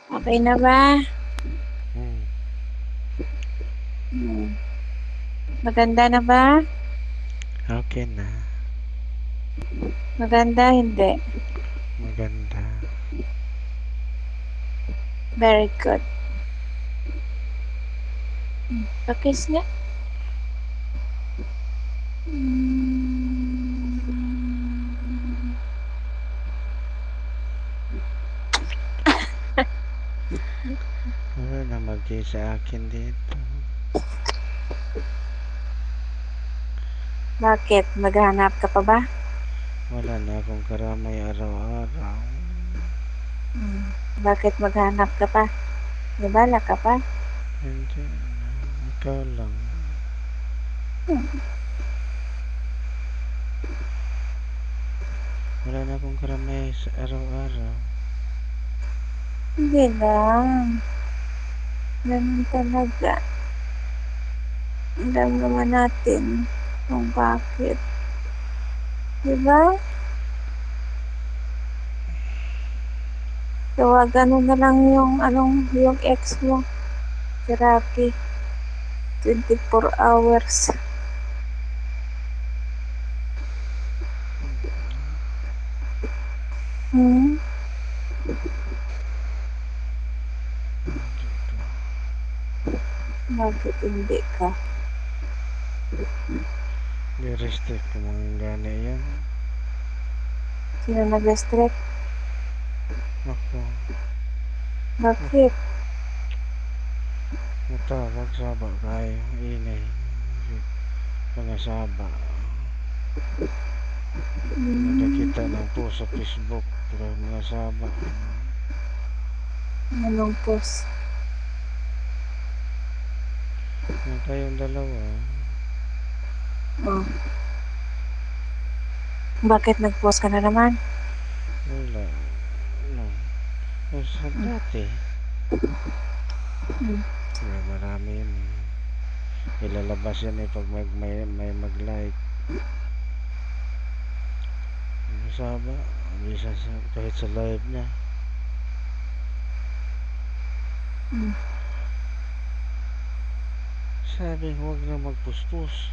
Okay na ba? Hmm. Hmm. Maganda na ba? Okay na. Maganda, hindi. Maganda. Very good. Pakis nga. Wala na sa akin dito. Bakit? Maghanap ka pa ba? Wala na akong karamay araw-araw. Bakit maghanap ka pa? Nabala ka pa? Hindi na. Ikaw lang. Wala na akong karamay sa araw-araw. Hindi lang. Ganun talaga. Alam naman natin kung bakit. Diba? Tawagan mo na lang yung ex mo. Si Rocky. 24 hours. Hmm? Hindi ko. Bakit hindi ka? Di-restrict ko mga gana yan. Sino nag-restrict? Ako. Bakit? Matawag saba kayo. Inay. Pangasaba. Nakakita ng po sa Facebook. Pero mga saba. Anong post? Yung kayong dalawa. Oh. Bakit nag-post ka na naman? Wala. No. Sa dati. Marami yun. Ilalabas yan pag may mag-like. Masaba. Bisa kahit sa live niya. Sabi huwag na magpuspos.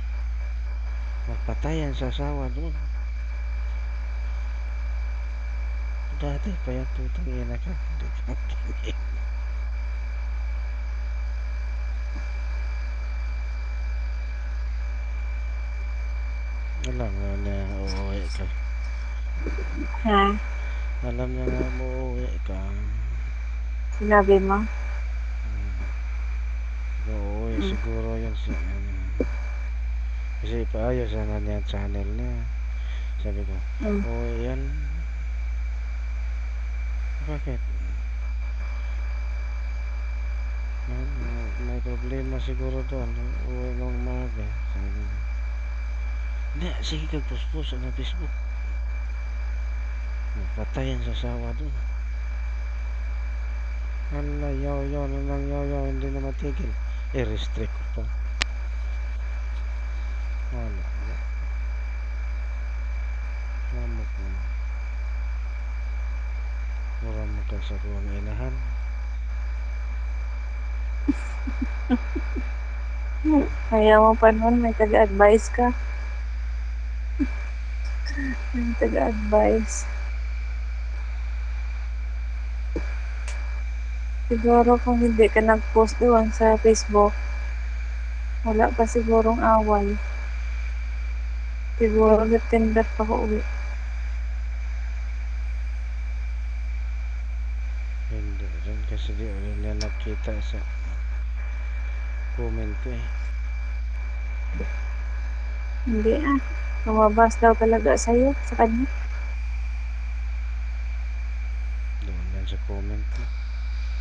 Magpatayan sa asawa doon. Dati pa yung tutang ina ka. Alam na na uuwi ka. Ha? Alam na nga uuwi ka. Sinabi mo? Uuwi siguro yun si kasi paayos na niya channel niya. Sabi ko, uuwi yan. Bakit? May problema siguro doon. Uuwi ng umaga. Sabi ko, hindi, sige kagpuspos na Facebook. Patayan sa asawa doon. Hala, yaw, nang yaw, hindi na matigil. I-restrict ko pa. Wala. Lamok mo. Mura mo ka sa kuwang inahan. Ayaw mo pa nun, may taga-advise ka. May taga-advise. Siguro kung hindi ka nag-post doon sa Facebook, wala pa sigurong away. Siguro September pa ko uwi. Hindi rin kasi di rin na nakita sa comment ko eh. Hindi lumabas daw talaga sa'yo, sa kanya. Doon yan sa comment mo.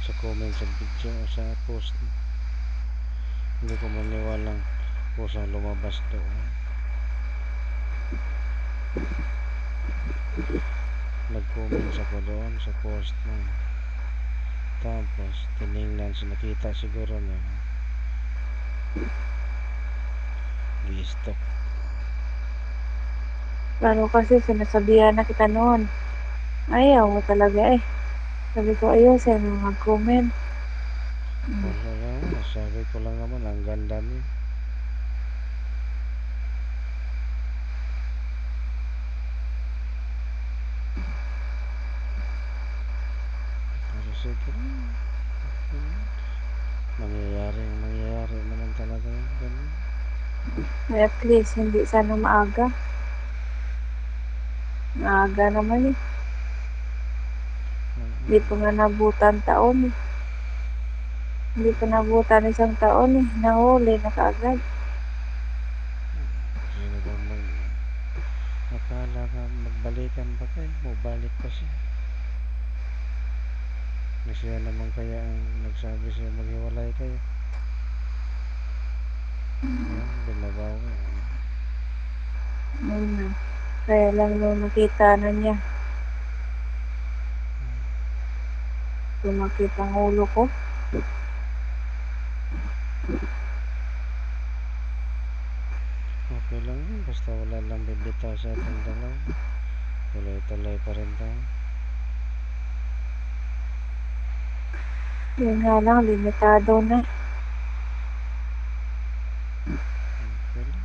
Sa comment sa video o sa post mo. Hindi ko maniwalang kusang lumabas doon. Nag-comment ako doon sa post mo. Tapos tiningnan sa nakita siguro niya. Gi-stop. Pero kasi sinasabihan na kita noon. Ayaw mo talaga eh. Sabi ko, ayusin mo mag-comment. Wala lang, sabi ko lang naman, ang ganda niya. Pero sige lang. Mangyayari naman talaga yun. Ganun. At least, hindi sana maaga. Maaga naman eh. Hindi pa nga nabutan taon eh. Hindi pa nabutan isang taon eh. Nahuli na kaagad. Sino ba akala ka magbalikan pa kayo, mabalik pa siya. Siya naman kaya ang nagsabi siya maghiwalay kayo. Yan, binabawi. Ayun. Kaya lang nung nakita na niya. Sumakit ang ulo ko. Okay lang yun, basta wala lang bibitaw sa ating dalawa. Tuloy-tuloy pa rin tayo. Yun nga lang, limitado na. Okay lang.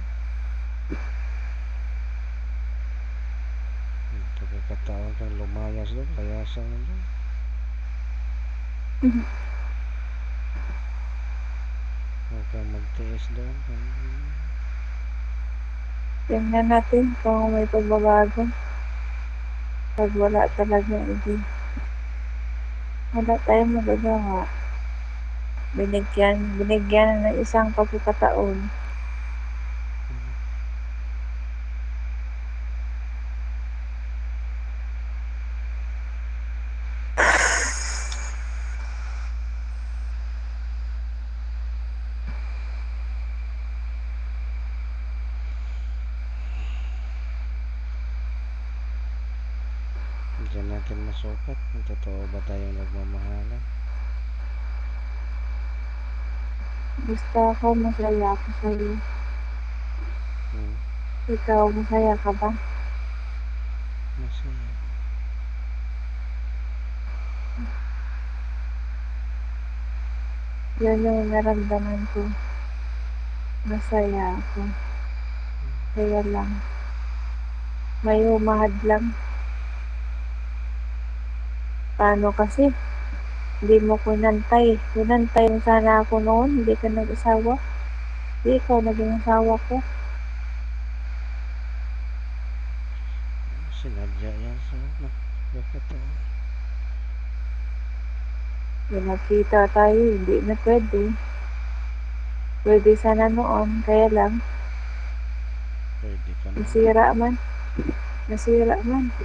Pagkakataon kang lumayas doon, layasan mo doon. Huwag kang magtiis doon. Tingnan natin kung may pagbabago. Pag wala talaga, hindi. Wala tayong magagawa. Binigyan ng isang pagkakataon. Diyan natin masukat kung totoo ba tayong nagmamahalan. Basta ako, masaya ako sa'yo. Ikaw, masaya ka ba? Masaya. Yan yung naramdaman ko. Masaya ako. Kaya lang. May humahad lang. Paano kasi? Hindi mo ko inantay. Inantay mo sana ako noon. Hindi ka nag-asawa. Hindi ikaw naging asawa ko. Sinadya yan sa pagkakataon. Nakita tayo, hindi na pwede. Pwede sana noon, kaya lang. Pwede ka naman. Nasira man.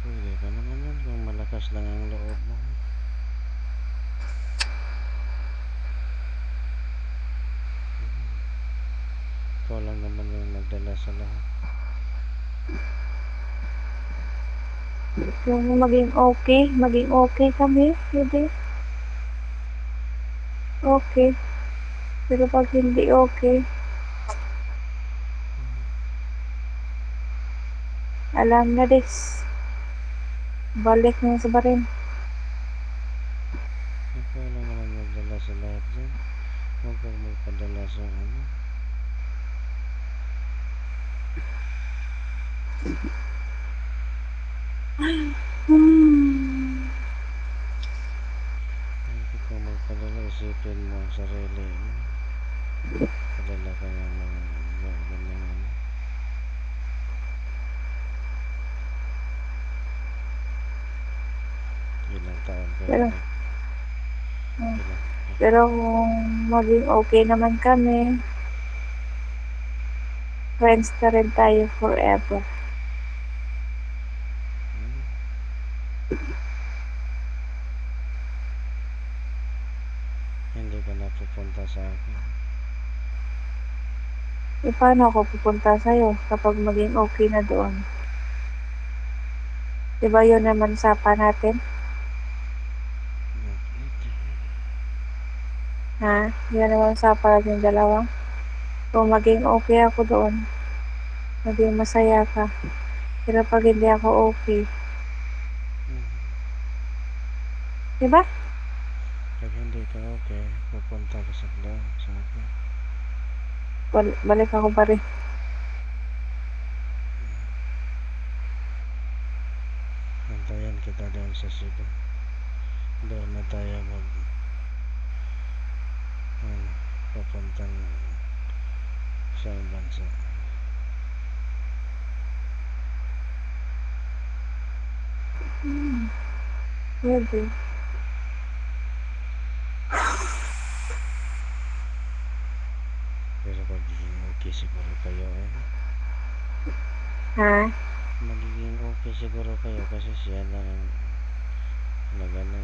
Pwede ka naman yan kung malakas lang ang loob mo. Ikaw lang naman yung nagdala sa lahat. Yung maging okay kami, hindi. Okay. Pero pag hindi okay, alam na des. Balik na sa barin. Ikaw lang naman nagdala sa lahat dyan. Huwag kang magpadala sa ano. Huwag kang magpadala, isipin mo ang sarili mo. Padala ka ng mga ganyang ano. Ilang taon kayo. Pero kung maging okay naman kami, friends na rin tayo forever. Hindi ka napupunta sa akin. Paano ako pupunta sa'yo kapag maging okay na doon? Diba yun naman usapan natin? Ha? Yun naman usapan natin dalawa? Kung maging okay ako doon, maging masaya ka. Pero pag hindi ako okay, Diba? Pag hindi ka okay, pupunta ka sa akin. Balik ako pa rin. Antayan kita doon sa Cebu. Doon na tayo papuntang sa bansa. Pwede. Pero magiging okay siguro kayo Ha? Magiging okay siguro kayo kasi siya na ang nagano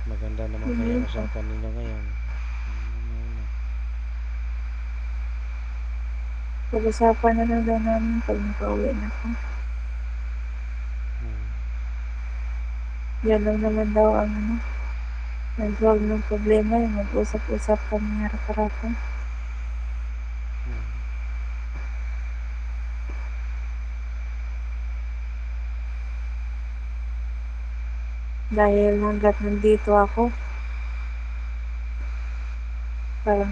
Maganda naman kaya usapan ninyo ngayon. Pag-usapan na lang daw namin pag nakauwi na ako. Yan lang naman daw ang nag-solve ng problema. Yung mag-usap-usap kami harap-harapan. Dahil hanggat nandito ako, parang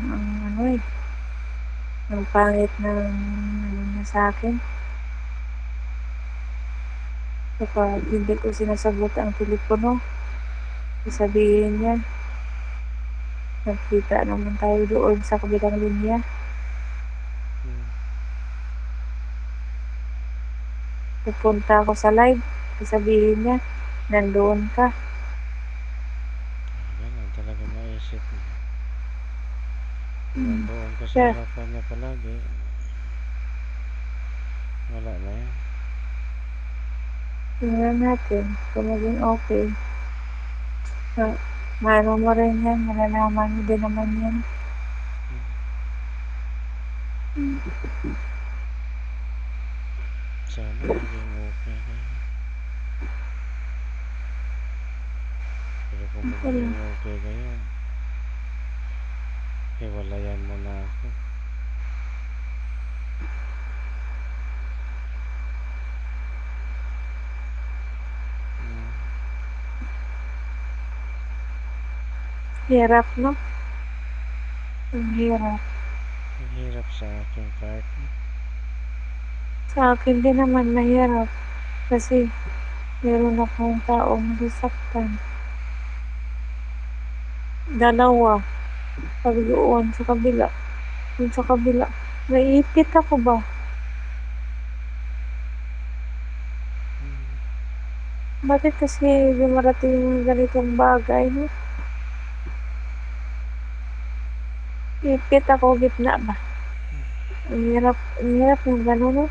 ang pangit ng niya sa akin. Kapag hindi ko sinasagot ang telepono, sasabihin niya, nagkita naman tayo doon sa kabilang linya. Pupunta ako sa live, sasabihin niya, nandoon ka. Ganun talaga maisip niya. Nandoon ka sa harapan niya palagi. Wala na yan. Tingnan natin kung maging okay. Mano mo rin yan, malalaman mo din naman yan. Sana maging okay kayo. Pero kung maging okay kayo, hiwalayan mo na ako. Hirap, no? Ang hirap. Ang hirap sa aking partner. Sa akin din naman mahirap. Kasi meron akong taong nasasaktan. Dalawa. Pag doon sa kabila. Doon sa kabila. Naiipit ako ba? Bakit kasi dumarating yung ganitong bagay, no? Ipit ako, gitna ba? Ang hirap ng gano'n, no?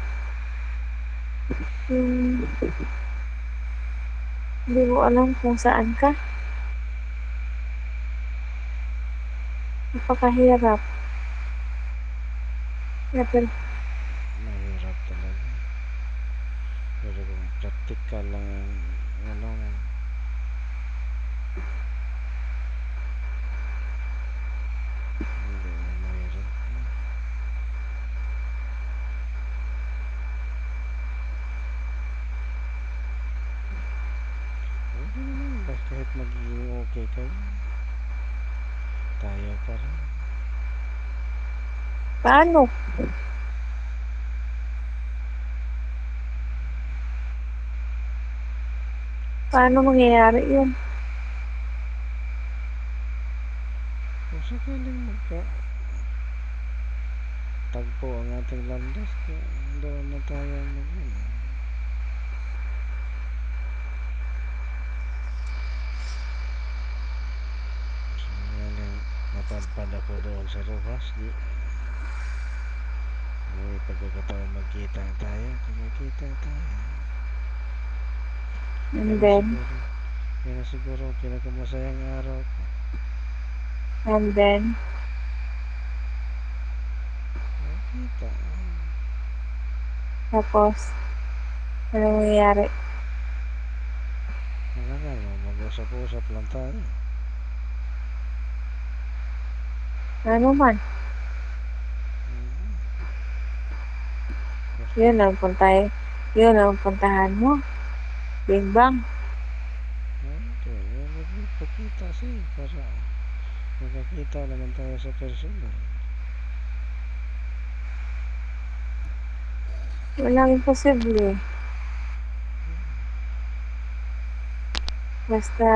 Hindi mo alam kung saan ka. Napakahirap. Mahirap talaga. Pero kung practical lang hindi na mahirap. Kahit magiging okay kayo, tayo pa rin. Paano? Paano mangyayari yun? Kung sakaling tagpo ang ating landas, doon na tayo napadpad ako doon sa Rojas. May pagkakataon magkita tayo. And then? Yan na siguro pinakamasayang araw ko. And then? Magkita. Tapos, ano mangyayari? Wala na, mag-usap-usap lang tayo. Ano man? Yun ang puntahan mo. Bing bang. Okay, magpakita siya para magkakita naman tayo sa personal. Walang imposible. Basta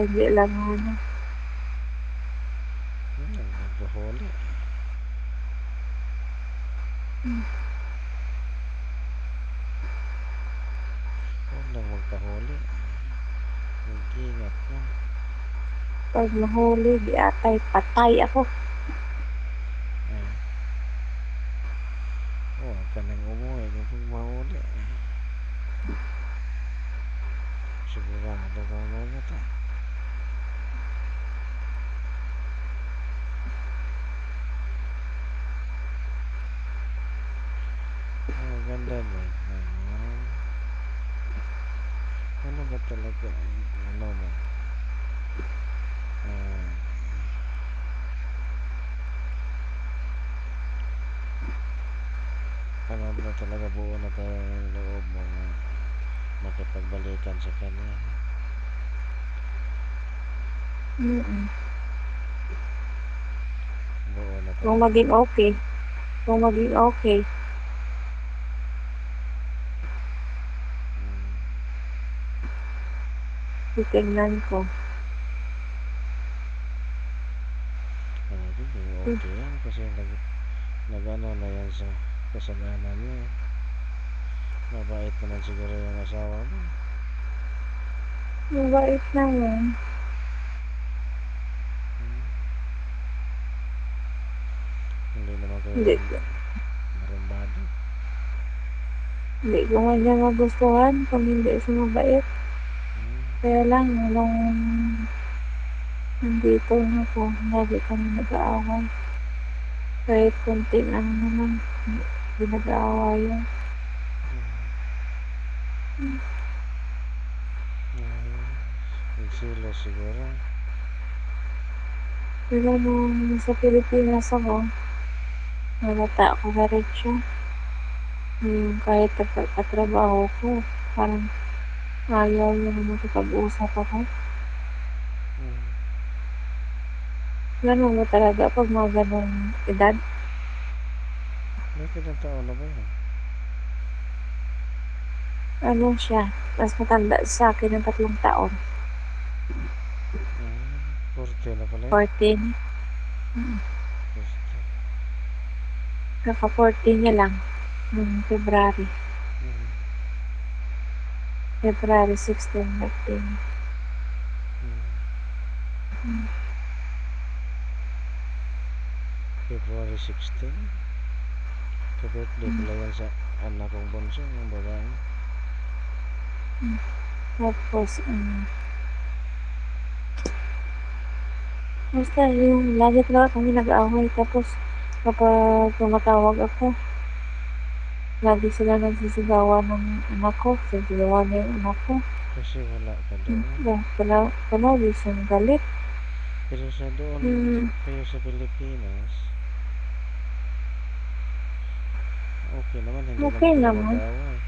hindi lang ano. Nagpahuli. Huwag lang magpahuli. Mag-ingat lang. Pag mahuli, di atay patay ako. Ay. Huwag ka nang umuwi kapag mahuli. Sigurado ka mamatay. Ganda ba? Ano ba talaga? Ano mo? Ano ba talaga buo na tayo ng loob mo na makipagbalikan sa kanya? Buo na Kung talaga. maging okay. Kung maging okay. Titignan ko. Okay yan kasi nag-ano na yan sa kasalanan niya. Mabait naman siguro yung asawa mo. Mabait naman. Hindi naman kayo marumbado. Hindi ko man niya magustuhan kung hindi siya mabait. Kaya lang, nung nandito na po, lagi kami nag-aaway. Kahit konting ano naman, hindi nag-aaway yan. Nagsilo siguro. Pero nung sa Pilipinas ako, nalata ako na rin siya. Kahit katrabaho ko, parang ayaw niya na makipag-usap ako. Ganun mo talaga pag mga ganong edad. May ilang taon na ba yan? Ano siya, mas matanda sa akin ng 3 taon. 40 na pala yan. 14. Kaka-14 niya lang. February. February 16, 15. February 16. Ka-birthday pala yan sa anak kong bunso, yung babae. Tapos, basta yung lagi talaga kami nag-away. Tapos, kapag tumatawag ako, lagi sila nagsisigawan ng anak ko. Sisigawan niya yung anak ko. Kasi wala ka doon. Palagi siyang galit. Pero sa doon, kayo sa Pilipinas, okay naman, hindi Okay naman kayo naman. mag-aaway.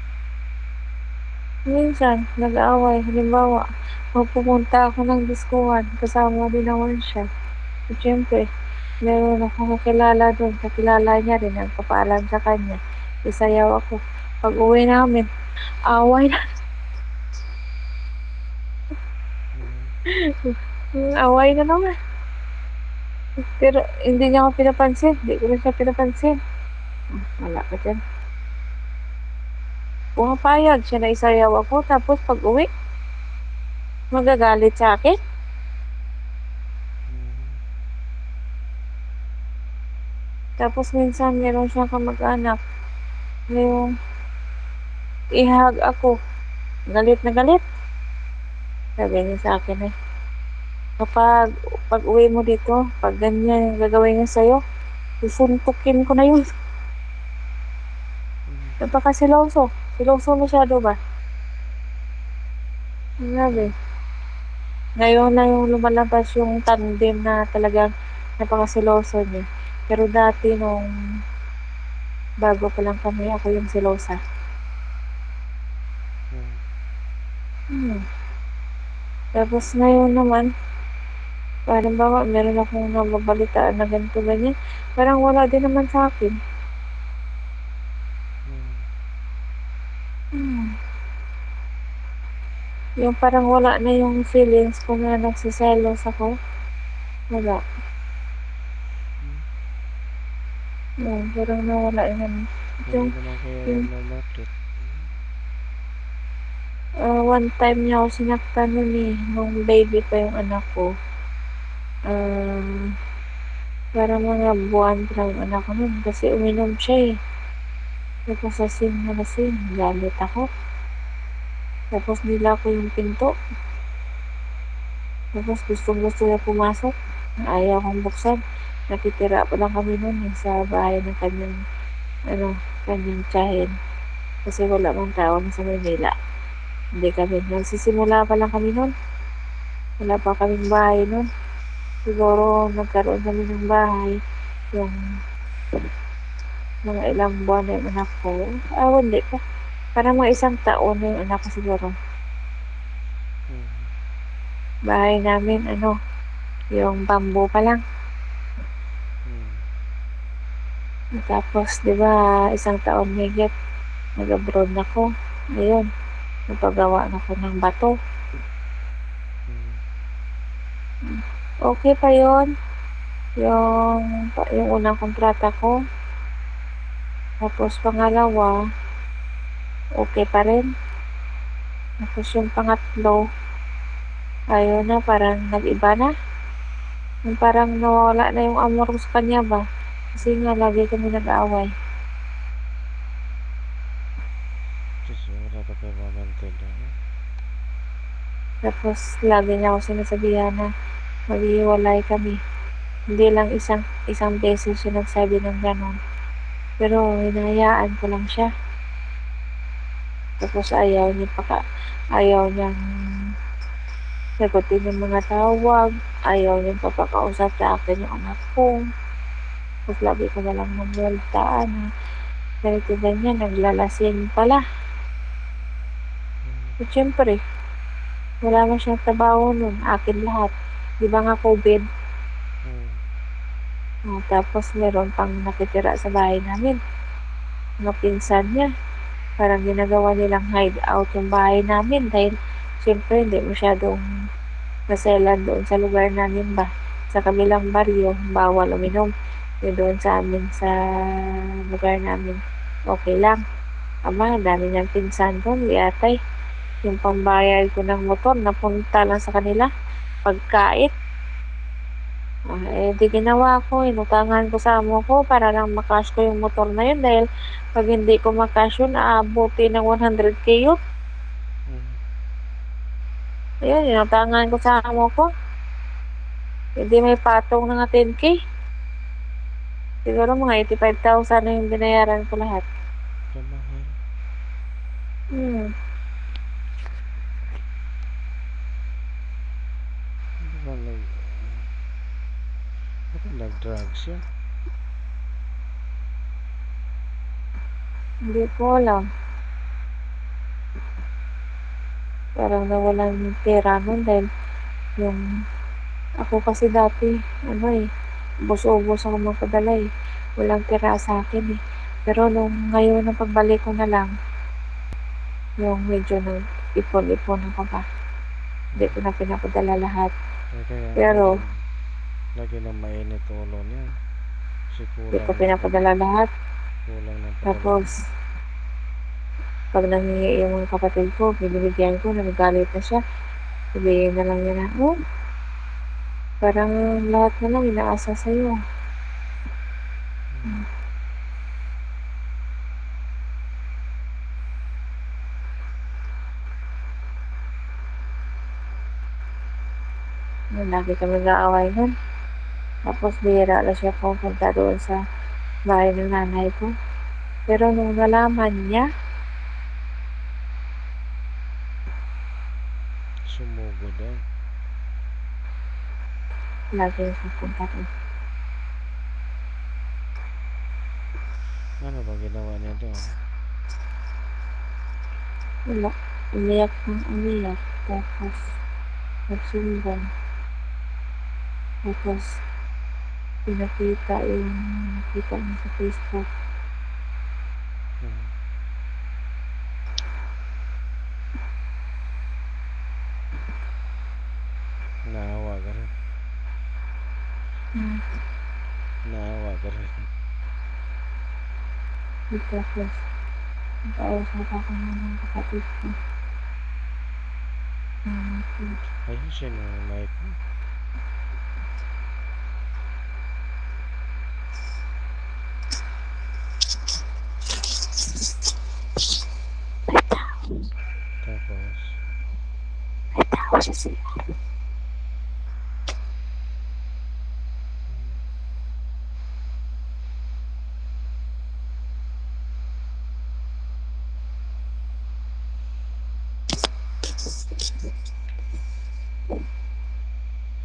Minsan, nag-aaway. Halimbawa, pupunta ako ng diskuhan, kasama din naman siya. At syempre, meron akong kakilala doon. Kakilala niya rin, nagpapaalam sa kanya. Isayaw ako. Pag uwi namin, away na. Away na naman. Pero hindi niya ako pinapansin. Hindi ko rin siya pinapansin. Wala ka dyan. Pumapayag siya na isayaw ako. Tapos pag uwi, magagalit sa akin. Tapos minsan meron siyang kamag-anak. Yung ihag ako. Galit na galit. Sabi niya sa akin kapag uwi mo dito, pag ganyan yung gagawin niya sa'yo, susuntukin ko na yun. Napakasiloso. Siloso masyado ba? Grabe. Ngayon na yung lumalabas yung tandem na talagang napakasiloso niya. Pero dati nung bago pa lang kami, ako yung silosa. Tapos ngayon naman, halimbawa meron akong nababalitaan na ganito, ganyan, parang wala din naman sa'kin. Yung parang wala na yung feelings ko na nagseselos ako, wala. Parang nawala yun. Hindi naman kayo nagmamarket. One time niya ako sinaktan nun nung baby pa yung anak ko. Parang mga buwan pa lang yung anak ko nun kasi uminom siya Tapos lasing na lasing, galit ako. Tapos nilako yung pinto. Tapos gusto niya pumasok. Ayaw kong buksan. Nakitira pa lang kami nun sa bahay ng kanyang tiyahin. Kasi wala mang tao na sa Maynila. Hindi kami, nagsisimula pa lang kami nun. Wala pa kaming bahay nun. Siguro nagkaroon kami ng bahay yung mga ilang buwan na yung anak ko. Hindi pa. Parang mga 1 taon na yung anak ko siguro. Bahay namin, yung bamboo pa lang. Tapos, di ba, 1 taon higit, nag-abroad ako. Ayun, napagawa na ko ng bato. Okay pa yun. Yung unang kontrata ko. Tapos, pangalawa, okay pa rin. Tapos, yung pangatlo, ayun na, parang nag-iba na. Yung parang nawawala na yung amor ko sa kanya ba. Kasi nga, lagi kami nag-aaway. Kasi wala ka pa mamantin. Tapos, lagi niya ako sinasabihan na maghiwalay kami. Hindi lang isang beses siya nagsabi ng ganon. Pero, hinahayaan ko lang siya. Tapos, ayaw niyang sagutin yung mga tawag. Ayaw niyang papakausap sa akin yung anak ko. Tapos, lagi ko na lang mamultaan. Ganito ganyan, naglalasing pala. So, syempre, wala man siyang trabaho nun. Akin lahat. Di ba nga COVID? Tapos, meron pang nakitira sa bahay namin. Mga pinsan niya. Parang ginagawa nilang hideout yung bahay namin dahil syempre hindi masyadong maselan doon sa lugar namin ba. Sa kabilang baryo, bawal uminom. Yung doon sa amin sa lugar namin, okay lang. Dami niyang pinsan doon, yatay. Yung pambayad ko ng motor, napunta lang sa kanila. Pagkait. Di ginawa ko, inutangan ko sa amo ko para lang makash ko yung motor na yun dahil pag hindi ko makash yun, aabuti ng 100K yun. Ayun, inutangan ko sa amo ko. Hindi may patong ng 10K. Siguro mga 85,000 na yung binayaran ko lahat. Kamahal. Baka nag-drugs yan. Hindi ko alam. Parang nawalan yung pera nun dahil ako kasi dati, ubos-ubos ako magpadala Walang pera sa akin Pero nung ngayon ng pagbalik ko na lang, yung medyo nag-ipon-ipon ako pa. Hindi ko na pinapadala lahat. Pero, lagi na mainit ulo niya. Hindi ko pinapadala lahat. Kulang ng padala. Tapos, pag nangingi yung mga kapatid ko, binibigyan ko, nagagalit na siya. Sabihin na lang niya na, parang lahat na lang inaasa sa'yo. Lagi kami nag-aaway nun. Tapos, bihira lang siya pupunta doon sa bahay ng nanay ko. Pero nung nalaman niya, sumugod daw. lagi pupunta doon. Ano ba ginawa niya doon? Wala. umiyak ng umiyak. Tapos, nagsundan. Tapos, pinakita yung nakita niya sa Facebook. Naawa ka rin. Naawa ka rin. Tapos, nakausap ako ng kapatid ko. Ayusin mo yung mic mo. Tapos, May tao siya siya.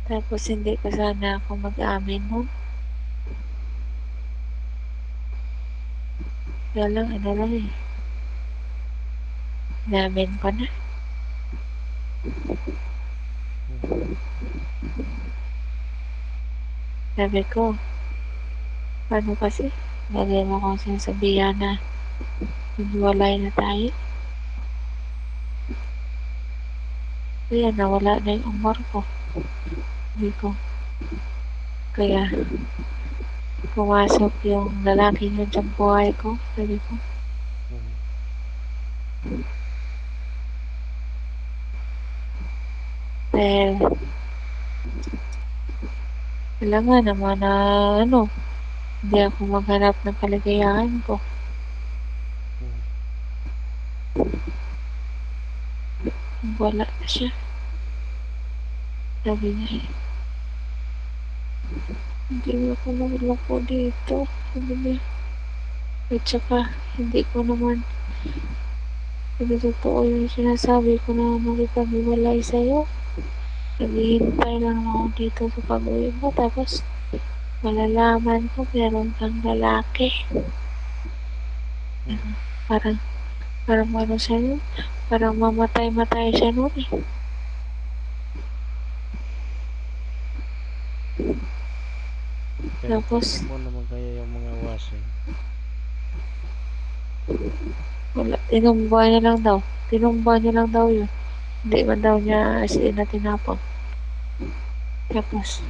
Tapos hindi ko sana ako mag-amin nun. Kaya lang, ano lang eh. Namin ko na. Sabi ko, paano kasi? Lagay mo kong sinasabihan na hiwalay na tayo. Kaya nawala na yung umor ko. Sabi ko, kaya pumasok yung lalaki yun sa buhay ko. Sabi ko, dahil kailangan naman na hindi ako maghanap ng kaligayahan ko. Wala na siya. Sabi niya eh, hindi mo ako nagloko dito. Sabi niya. At saka, hindi ko naman totoo yung sinasabi ko na makipag-iwalay sa'yo. Naghihintay lang ako dito sa pag-uwi mo. Tapos, malalaman ko meron kang lalaki. Parang ano siya nun? Parang mamatay siya nun eh. pero Tapos, tingnan mo naman kaya yung mga wasing. wala. Tinumba niya lang daw yun. Hindi man daw niya as in na tinapon. Tapos,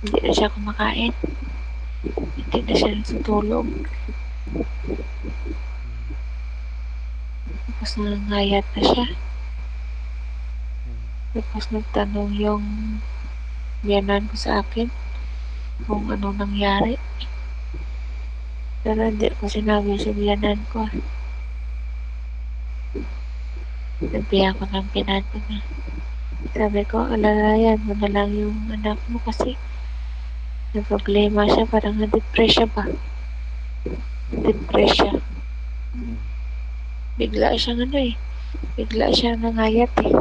hindi na siya kumakain. Hindi na siya natutulog. Tapos nangangayat na siya. Tapos nagtanong yung biyanan ko sa akin kung ano nangyari. Pero hindi ko sinabi sa biyanan ko. Nagbiyan ko ng biyanan ko na. Sabi ko, alalayan mo na lang yung anak mo kasi may problema siya, parang na-depress siya ba? Depress siya. Bigla siyang nangayat eh.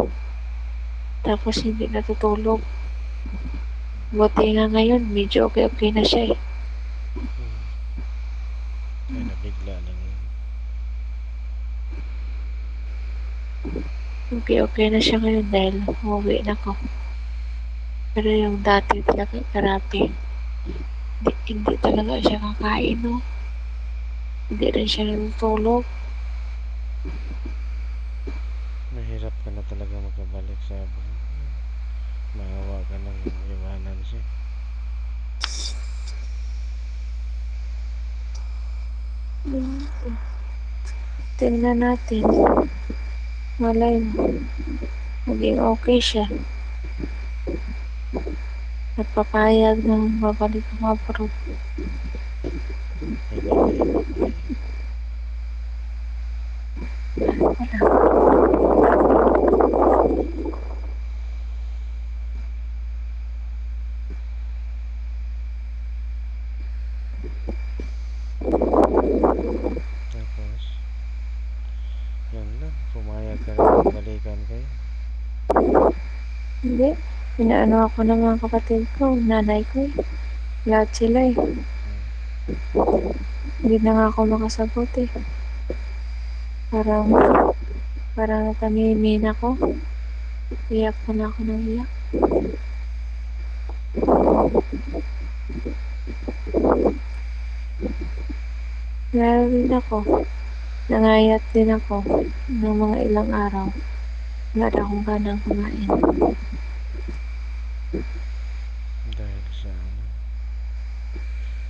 Tapos hindi natutulog. Buti nga ngayon, medyo okay na siya eh. Kaya nabigla lang yun. Okay na siya ngayon dahil umuwi na ko. Pero yung dati talaga, grabe. Hindi talaga siya kakain, no? Hindi rin siya natutulog. Mahirap ka na talaga makabalik sa buhay. Maawa ka ng iwanan siya. Tingnan natin. Malay mo. Maging okay siya. At papayag na babalik ang abroad. Ingat kayo. Tapos, yan lang. Pumayag ka rin magbalikan kayo. Hindi. Inaano ako ng mga kapatid ko, nanay ko. Lahat sila eh. Hindi na nga ako makasagot eh. Parang natamimin ako. Iyak pa na ako ng iyak. Lalo din ako. Nangayat din ako ng mga ilang araw. Wala na akong ganang kumain. Dahil sa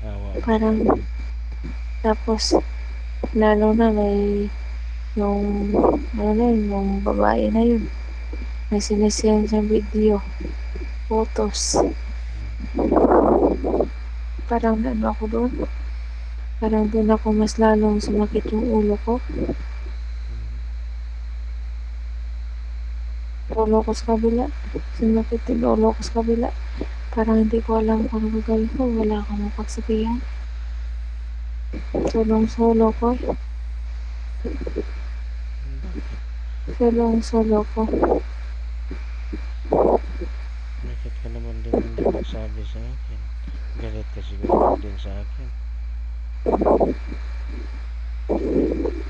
awa mo sa Parang, akin. tapos, lalo na may yung babae na yun. May sinisend siyang video, photos. Parang ano ako doon. Parang doon ako mas lalong sumakit yung ulo ko. Ulo ko sa kabila. Sumakit yung ulo ko sa kabila. Parang hindi ko alam kung ano gagawin ko. Wala akong mapagsabihan. Sulong-solo ko. Bakit? Sulong-solo ko. Bakit ka naman din hindi nagsabi sa akin? Galit ka siguro din sa akin.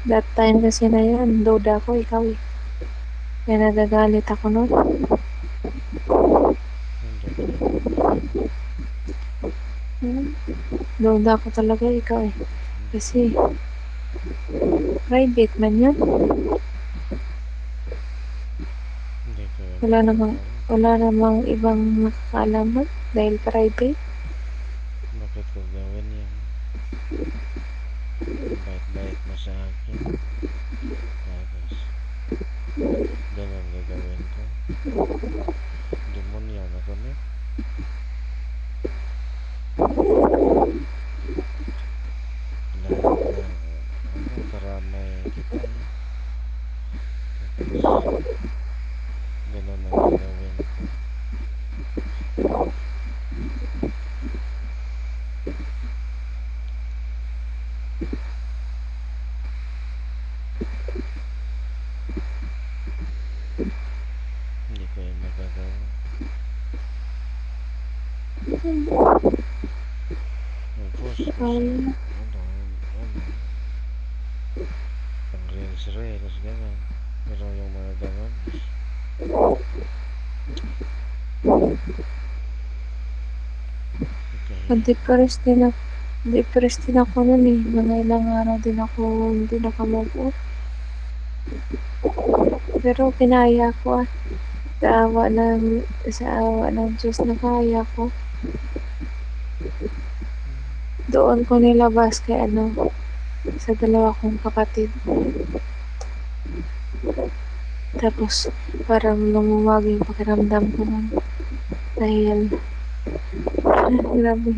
That time kasi na yun, duda ko, ikaw eh. Kaya nagagalit ako nun. Hindi ka nagagalit. Duda ko talaga ikaw eh. Kasi, private man yun. Hindi ka Wala namang ibang makakaalam nun dahil private. Bakit ko gawin yan? Bait-bait mo sa akin. Tapos, ganun gagawin ko. Demonyo na kami. Lahat na, karamay kita eh. Tapos, ganun ang gagawin ko. Hindi ko yung magagawa. Tapos, pang reels, ganun. Pero yung mga ganun, Depressed din ako nun eh. Mga ilang araw din ako hindi nakamove on. Pero kinaya ko ah. Sa awa ng Diyos na kaya ko. Doon ko nilabas kay sa dalawa kong kapatid. Tapos parang lumuwag yung pakiramdam ko nun. Dahil grabe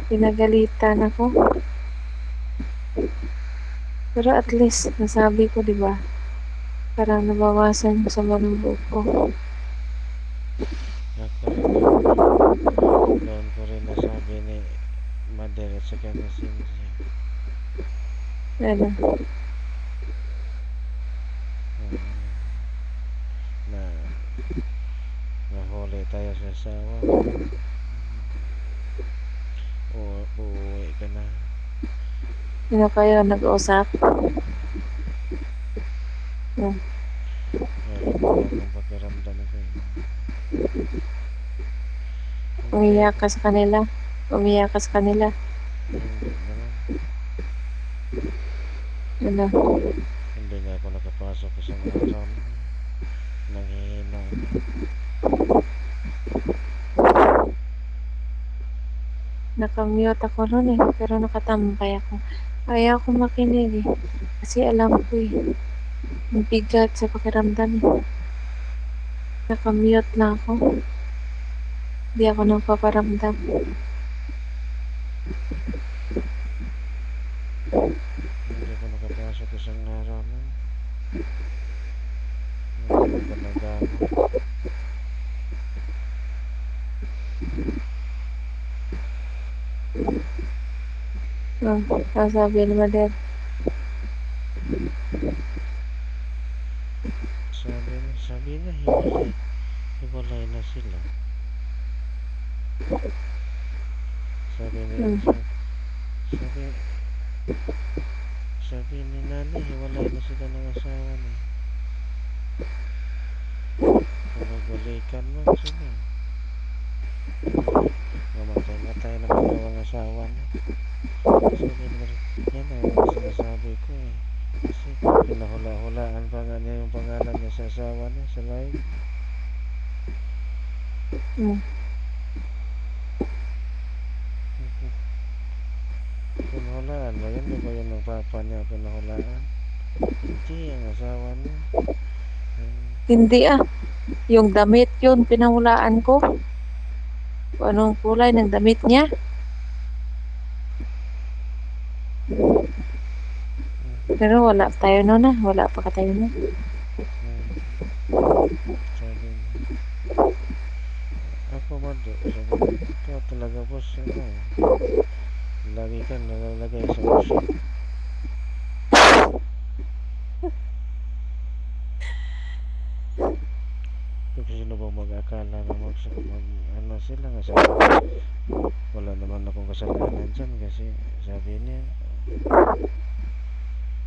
pinagalitan ako. Pero at least nasabi ko, 'di ba? Parang nabawasan sa loob ko. ako rin noon ko rin nasabi ni Mother at saka ni Cynthia. Ano? Na nahuli tayo sa asawa mo. Uuwi ka na. Ano kayo nag-usap? Lumuwag ang pakiramdam ko eh. Umiyak ka sa kanila? Umiyak ka sa kanila? Hindi naman. Ano? Hindi nga ako nakapasok isang araw. Nanghihina ako. Nakamute ako nun eh. Pero nakatambay ako. Ayaw ko makinig eh. Kasi alam ko eh. Ang bigat sa pakiramdam eh. Nakamute na ako. Hindi ako nagpaparamdam. Hindi ako nakapasok isang araw nun. Hindi ako nagano. Sabi ni Mother. Sabi na hiwalay na sila. Sabi ni, Hmm. sabi, sabi ni Nani, hiwalay na sila ng asawa niya. Kung magbalikan man sila. Mamatay-matay naman daw ang asawa niya. Sabi naman, yan ang sinasabi ko eh. Kasi pinahula-hulaan pa nga niya yung pangalan niya sa asawa niya sa live. Hmm. Pinahulaan ba yun? Di ba yun ang papa niya pinahulaan? Hindi, ang asawa niya. Hindi ah. Yung damit yun, pinahulaan ko. Kung anong kulay ng damit niya. Pero wala tayo nun ah. Wala pa ka tayo nun. Sabi niya. Ako Mado, sabi niya, ikaw talaga boss, ano, lagi ka nalalagay sa usok. Kung sino ba mag-akala na ano sila nga sabi, wala naman akong kasalanan dyan kasi sabi niya,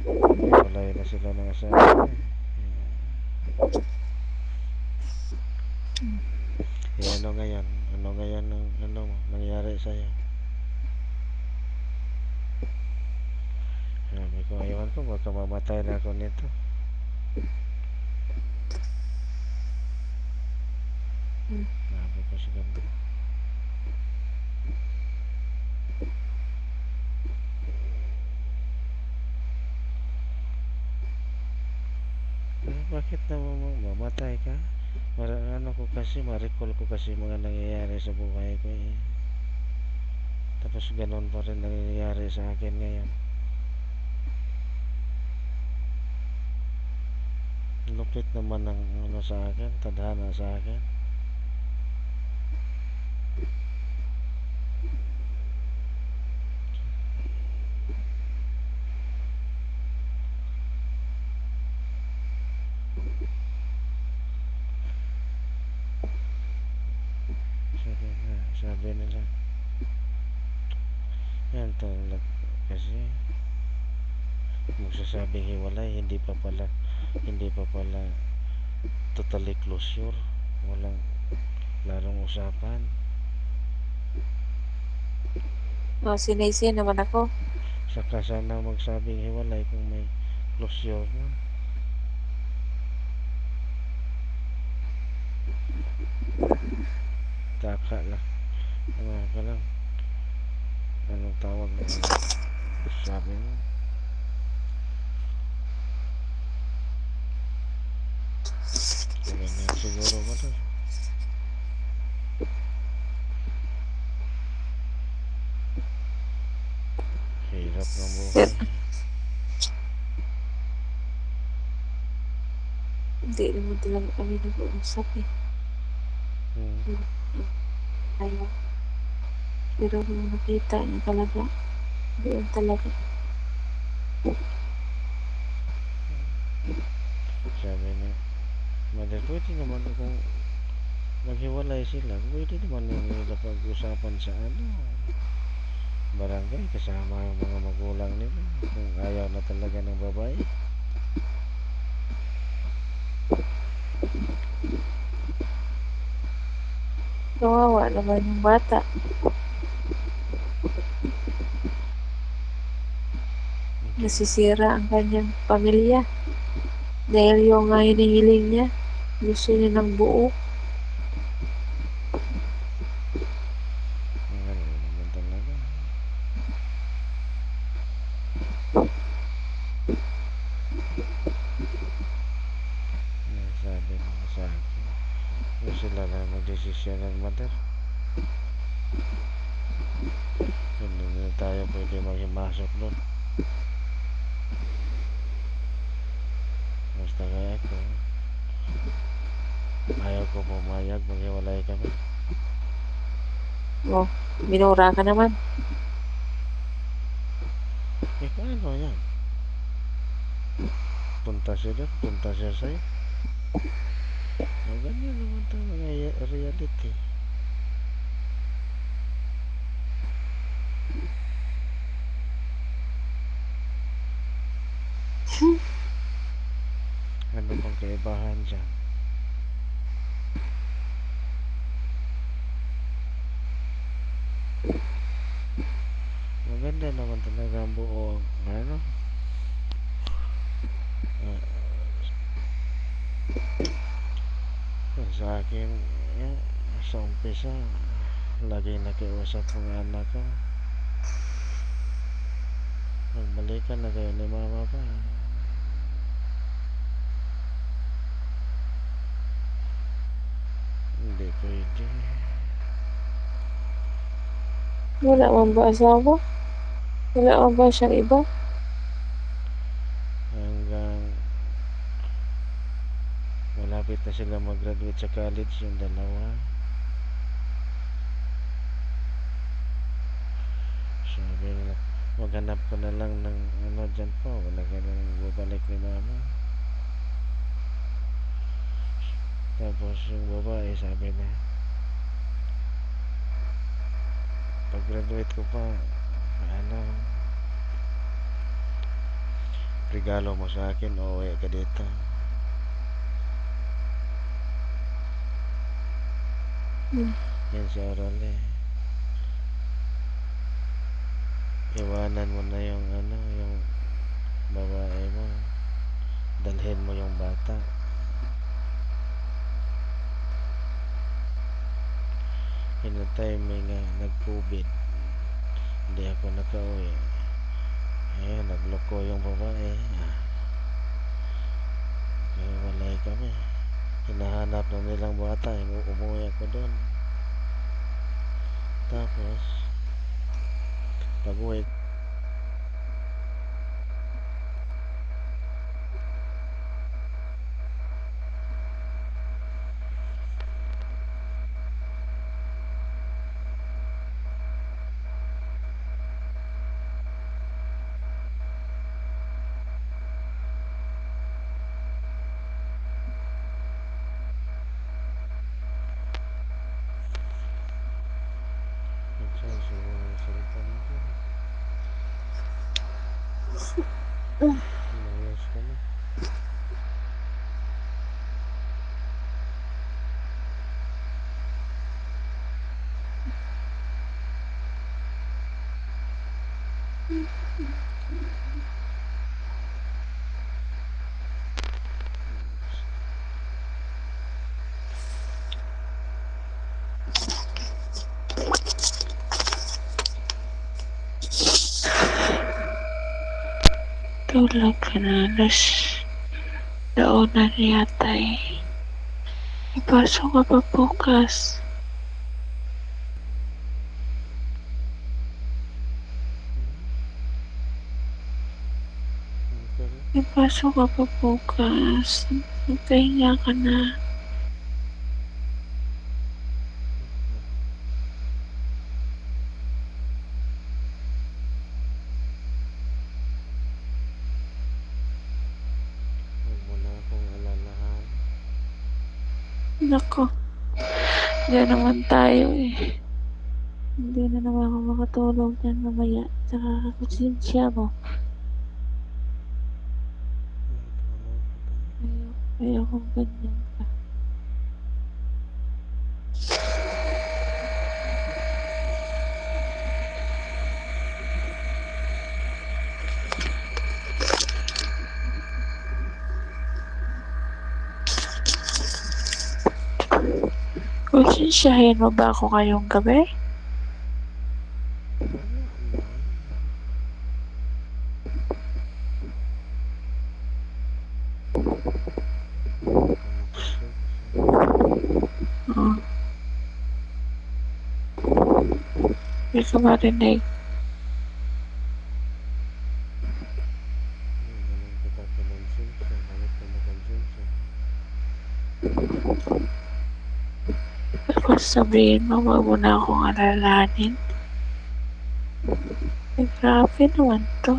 hiwalay na sila ng asawa niya. Ano ngayon? Ano ngayon ang ano mo, nangyari sa'yo? Sabi ko, ewan ko, baka mamatay na ako nito. Sabi ko sa ganda. Bakit na mamatay ka? Ano ko kasi, ma-recall ko kasi mga nangyayari sa buhay ko eh. Tapos ganon pa rin nangyayari sa akin ngayon. Lupit naman ang ano sa akin, tadhana sa akin. Sabi nila, yan to, kasi magsasabing hiwalay, hindi pa pala totally closure, walang larong usapan. Sinay-sin naman ako. Saka sana magsabing hiwalay kung may closure na. Taka lang. Ano ka lang? Anong tawag na sabi mo? Ganyan siguro ba to? Hirap ng buhay. Hindi naman talaga kami nag-uusap eh. Ayaw. Pero kung nakita niya talaga, doon talaga. Sabi niya, Mother, pwede naman kung maghiwalay sila, pwede naman nila pag-usapan sa ano, barangay, kasama ang mga magulang nila kung ayaw na talaga ng babae. Kawawa naman yung bata. Nasisira ang kanyang pamilya. Dahil yung hinihiling niya, gusto niya ng buo. Ano naman talaga. Sabi niya sa akin, kung sila na magdesisyon ng Mother, hindi na tayo pwede maghimasok doon. Basta kaya ako, ayaw ko pumayag, maghiwalay kami. Oh, minura ka naman. Eh, paano yan? Punta siya doon, punta siya sa'yo. Ganyan naman ito mga reality. Ano bang kaibahan dyan? Maganda naman talaga ang buo, ano? Ah, sa akin, eh, sa umpisa, lagi nakiusap ko ng anak ko. Magbalikan na kayo ni mama pa. Hindi pwede. Wala man ba asawa? Wala man ba siyang iba? Hanggang malapit na sila mag-graduate sa college yung dalawa. Sabi nila, maghanap ko na lang ng ano dyan po. Wala ka nang babalik ni mama. Tapos yung babae sabi na, pag-graduate ko pa, ano, regalo mo sa akin, uuwi ka dito. Yan si Orale. Iwanan mo na yung ano, yung babae mo. Dalhin mo yung bata. Hinatay may nga nag-COVID. Hindi ako nakauwi. Ayun, nagloko yung babae. Kaya walay kami. Hinahanap na nilang bata. Umuwi ako doon. Tapos, pag-uwi, nagsasawa yung salita mo dyan. Mayos ka na. Tulog ka na. Alas daonan yata eh. Ipasok ka pa bukas. Ipasok ka pa bukas. Magpahinga ka na. Huwag mo na akong alalahan. Nako. Diyan naman tayo eh. Hindi na naman ako makatulog dyan mamaya. Tsaka konsensya mo. Ayaw kong ganyan ka. Konsensyahin mo ba ako ngayong gabi? Wala man. Hindi ka makonsensya. Oo. Hindi ka marinig. Hindi naman kita kinonsensya. Bakit ka makonsensya? Tapos sabihin mo, wag mo na akong alalahanin. Eh, grabe naman to.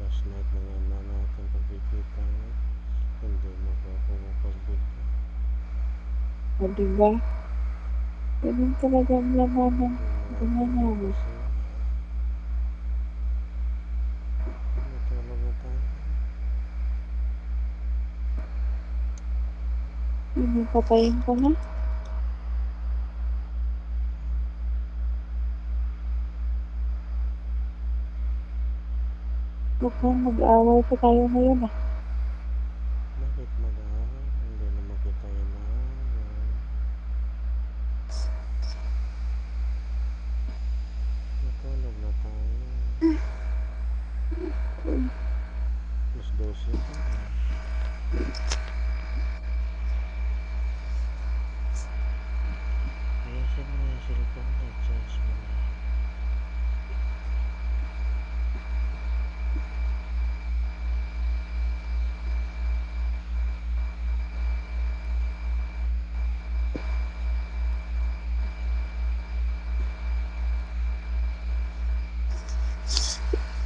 Last night na O, diba? Ganun talaga ang laman ng Mga ganyan gumanyan. kasi. Matulog na tayo. Patayin ko na. Mukhang mag-away pa tayo ngayon ah. Bakit mag-aaway? Hindi naman kita inaaway. Matulog na tayo. Plus 12 pa. Ayusin mo yung cellphone mo. Charge mo na.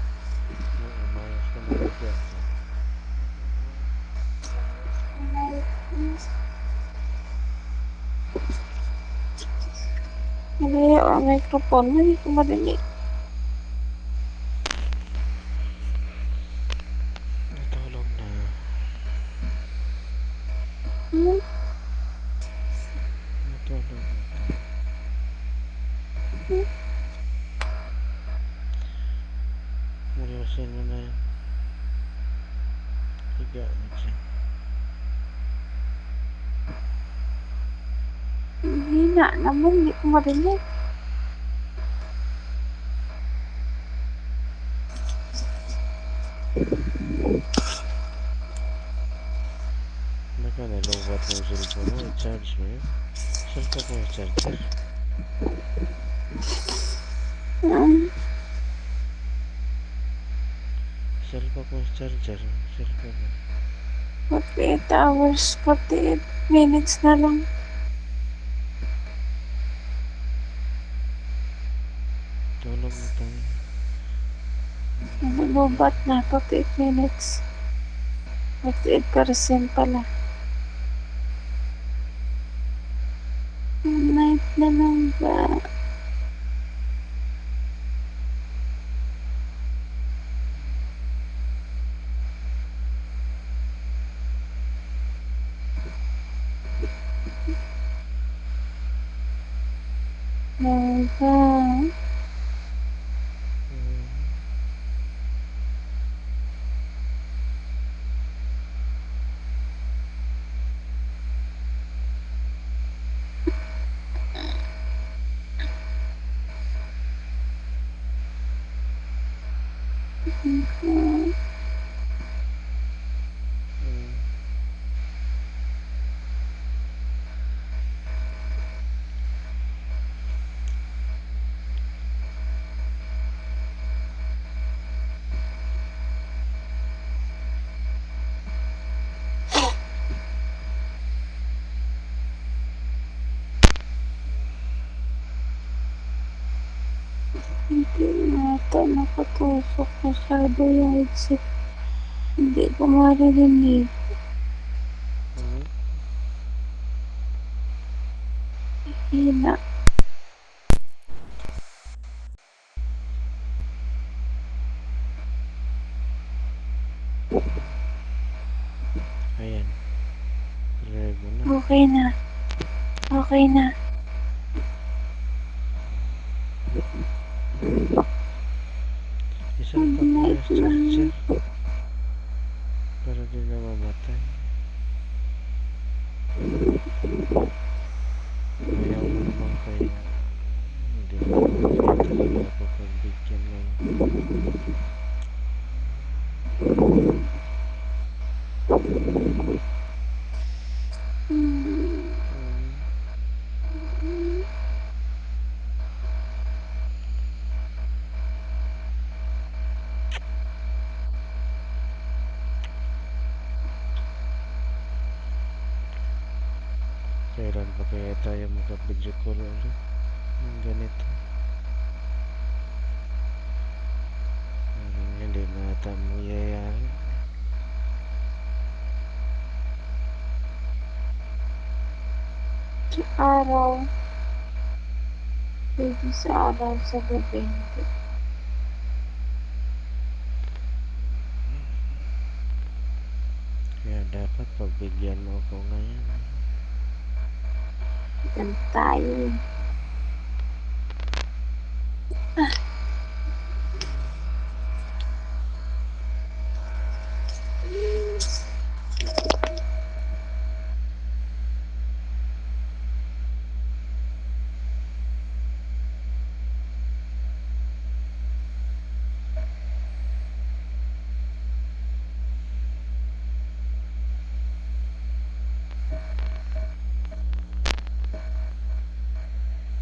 Umayos ka na higa. Malayo ang microphone. Hindi ko marinig. Natulog na. Natulog na tayo. Ayusin mo na yan. Higa na dyan. Hina naman. Hindi ko marinig. Baka nalobat mo yung cellphone mo. I-charge mo yun. Salpa ko yung charger. Salpa ko yung charger. Salpa ko. 48 hours, 48 minutes na lang. Tulog na tayo. Nalubat na, 48 minutes. 48% pala. Night na lang ba? Hindi na ito nakatusok masyado yung headset. Hindi ko marinig. Hina. Ayan. Drive mo na. Okay na. Okay na. Isalpa ko yung charger. Para di na mamatay. Ayaw mo naman kayo. Hindi mo naman kayo talaga ako pagbigyan ng kailan pa kaya tayo makapidyo call ulit ng ganito. Hindi na ata mangyayari. Sa araw. Pwede sa araw, sa gabi. Hindi. Kaya dapat pagbigyan mo ako ngayon. Ganun tayo.